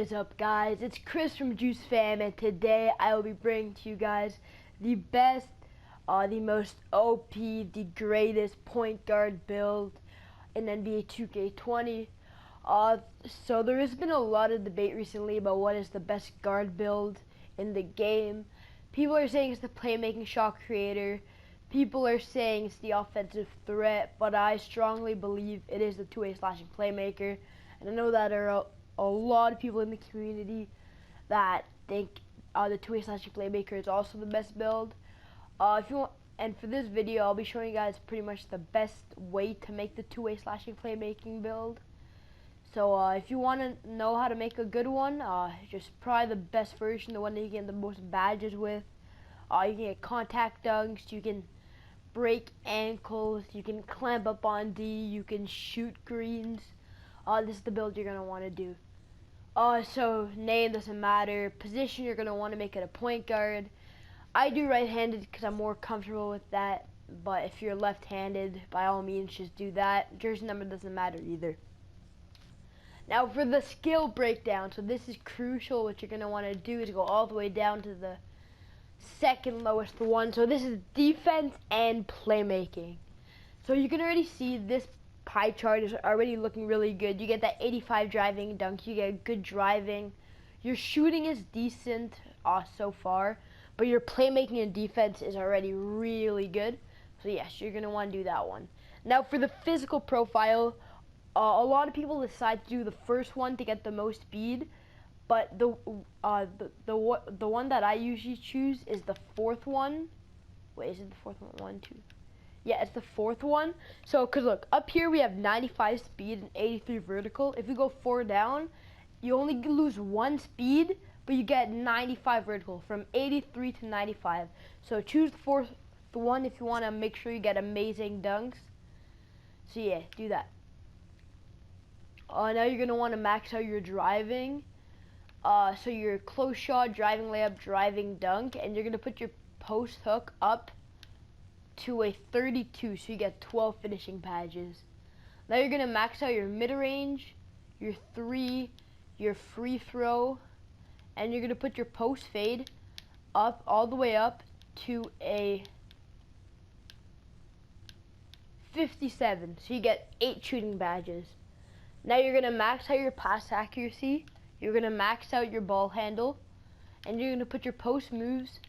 is up, guys? It's Chris from Juice Fam, and today I will be bringing to you guys the best, the most OP, the greatest point guard build in NBA 2K20. So there has been a lot of debate recently about what is the best guard build in the game. People are saying it's the playmaking shot creator. People are saying it's the offensive threat, but I strongly believe it is the two-way slashing playmaker. And I know that there are a lot of people in the community that think the two-way slashing playmaker is also the best build. If you want, and for this video, I'll be showing you guys pretty much the best way to make the two-way slashing playmaking build. So if you want to know how to make a good one, just probably the best version, the one that you get the most badges with. You can get contact dunks, you can break ankles, you can clamp up on D, you can shoot greens. This is the build you're going to want to do. So name doesn't matter. Position, you're going to want to make it a point guard. I do right-handed because I'm more comfortable with that. But if you're left-handed, by all means, just do that. Jersey number doesn't matter either. Now for the skill breakdown, so this is crucial. What you're going to want to do is go all the way down to the second lowest one. So this is defense and playmaking. So you can already see this pie chart is already looking really good. You get that 85 driving dunk, you get good driving. Your shooting is decent so far, but your playmaking and defense is already really good. So yes, you're going to want to do that one. Now for the physical profile, a lot of people decide to do the first one to get the most speed, but the one that I usually choose is the fourth one. Wait, is it the fourth one? 1, 2. Yeah, it's the fourth one. So, cause look, up here we have 95 speed and 83 vertical. If we go 4 down, you only lose 1 speed, but you get 95 vertical from 83 to 95. So choose the fourth one if you want to make sure you get amazing dunks. So yeah, do that. Now you're gonna want to max out your driving. So your close shot, driving layup, driving dunk, and you're gonna put your post hook up to a 32, so you get 12 finishing badges. Now you're gonna max out your mid-range, your 3, your free throw, and you're gonna put your post fade up all the way up to a 57, so you get 8 shooting badges. Now you're gonna max out your pass accuracy, you're gonna max out your ball handle, and you're gonna put your post moves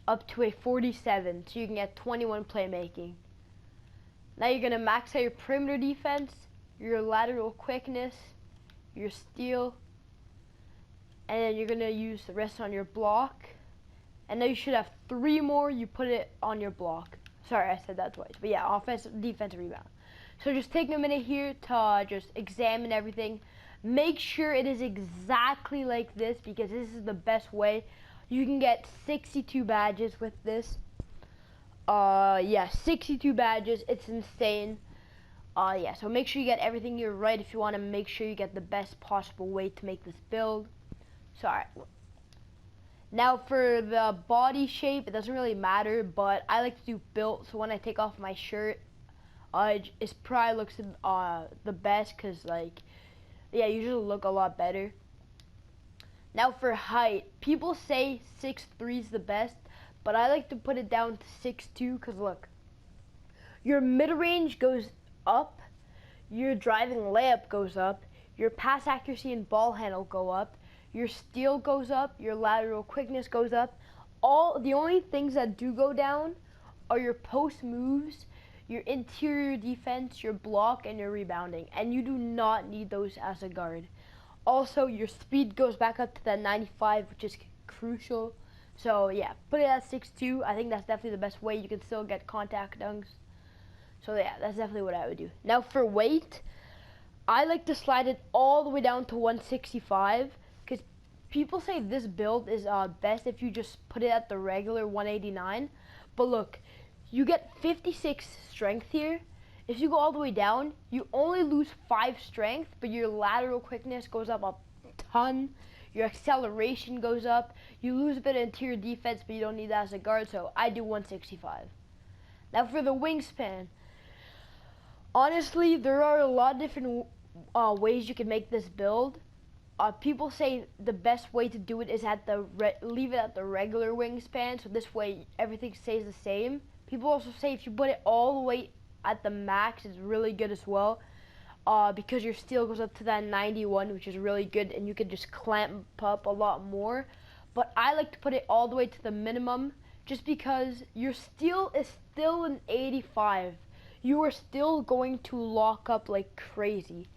up to a 47, so you can get 21 playmaking. Now you're gonna max out your perimeter defense, your lateral quickness, your steal, and then you're gonna use the rest on your block. And now you should have 3 more, you put it on your block. Sorry, I said that twice, but yeah, offense, defense, rebound. So just take a minute here to just examine everything. Make sure it is exactly like this, because this is the best way. You can get 62 badges with this. Yeah, 62 badges. It's insane. Yeah, so make sure you get everything here right if you want to make sure you get the best possible way to make this build. So, alright. Now for the body shape, it doesn't really matter, but I like to do built, so when I take off my shirt, it probably looks the best, because, like, yeah, you usually look a lot better. Now for height, people say 6'3" is the best, but I like to put it down to 6'2", because look, your mid-range goes up, your driving layup goes up, your pass accuracy and ball handle go up, your steal goes up, your lateral quickness goes up. The only things that do go down are your post moves, your interior defense, your block, and your rebounding, and you do not need those as a guard. Also, your speed goes back up to that 95, which is crucial. So yeah, put it at 6'2". I think that's definitely the best way. You can still get contact dunks. So yeah, that's definitely what I would do. Now for weight, I like to slide it all the way down to 165, because people say this build is best if you just put it at the regular 189. But look, you get 56 strength here. If you go all the way down, you only lose 5 strength, but your lateral quickness goes up a ton. Your acceleration goes up. You lose a bit of interior defense, but you don't need that as a guard, so I do 165. Now for the wingspan. Honestly, there are a lot of different ways you can make this build. People say the best way to do it is at the leave it at the regular wingspan, so this way everything stays the same. People also say if you put it all the way at the max, it's really good as well, because your steel goes up to that 91, which is really good, and you can just clamp up a lot more. But I like to put it all the way to the minimum, just because your steel is still an 85. You are still going to lock up like crazy.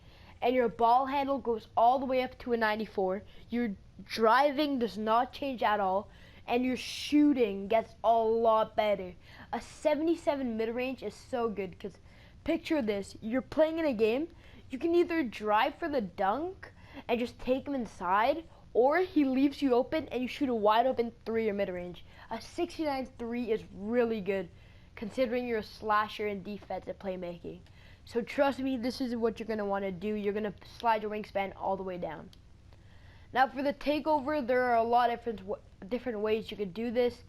And your ball handle goes all the way up to a 94. Your driving does not change at all, and your shooting gets a lot better. A 77 mid-range is so good, because picture this, you're playing in a game, you can either drive for the dunk and just take him inside, or he leaves you open and you shoot a wide open 3 or mid-range. A 69 3 is really good, considering you're a slasher in defense and playmaking. So trust me, this is what you're going to want to do. You're going to slide your wingspan all the way down. Now for the takeover, there are a lot of different ways you could do this.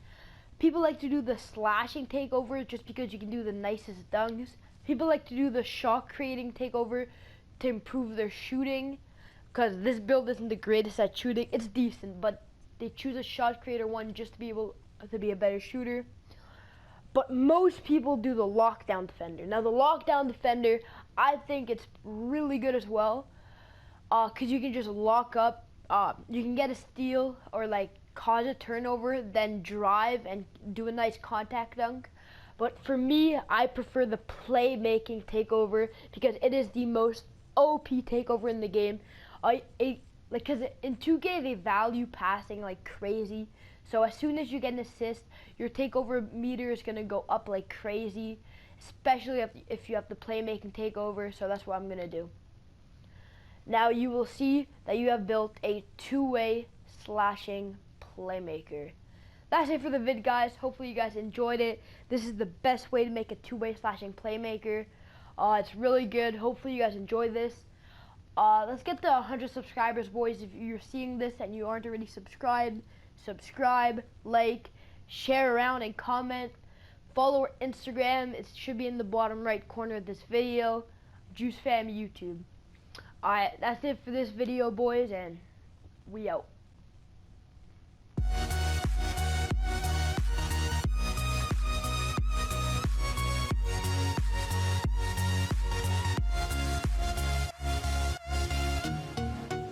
People like to do the slashing takeover just because you can do the nicest dunks. People like to do the shot creating takeover to improve their shooting, because this build isn't the greatest at shooting. It's decent, but they choose a shot creator one just to be able to be a better shooter. But most people do the lockdown defender. Now the lockdown defender, I think it's really good as well, because you can just lock up. You can get a steal or like cause a turnover, then drive and do a nice contact dunk. But for me, I prefer the playmaking takeover because it is the most OP takeover in the game. Because in 2K they value passing like crazy. So as soon as you get an assist, your takeover meter is gonna go up like crazy, especially if you have the playmaking takeover. So that's what I'm gonna do. Now you will see that you have built a 2-way slashing playmaker. That's it for the vid, guys. Hopefully you guys enjoyed it. This is the best way to make a 2-way slashing playmaker. It's really good. Hopefully you guys enjoy this. Let's get to 100 subscribers, boys. If you're seeing this and you aren't already subscribed, subscribe, like, share around, and comment. Follow our Instagram. It should be in the bottom right corner of this video. JuiceFam YouTube. Alright, that's it for this video, boys, and we out.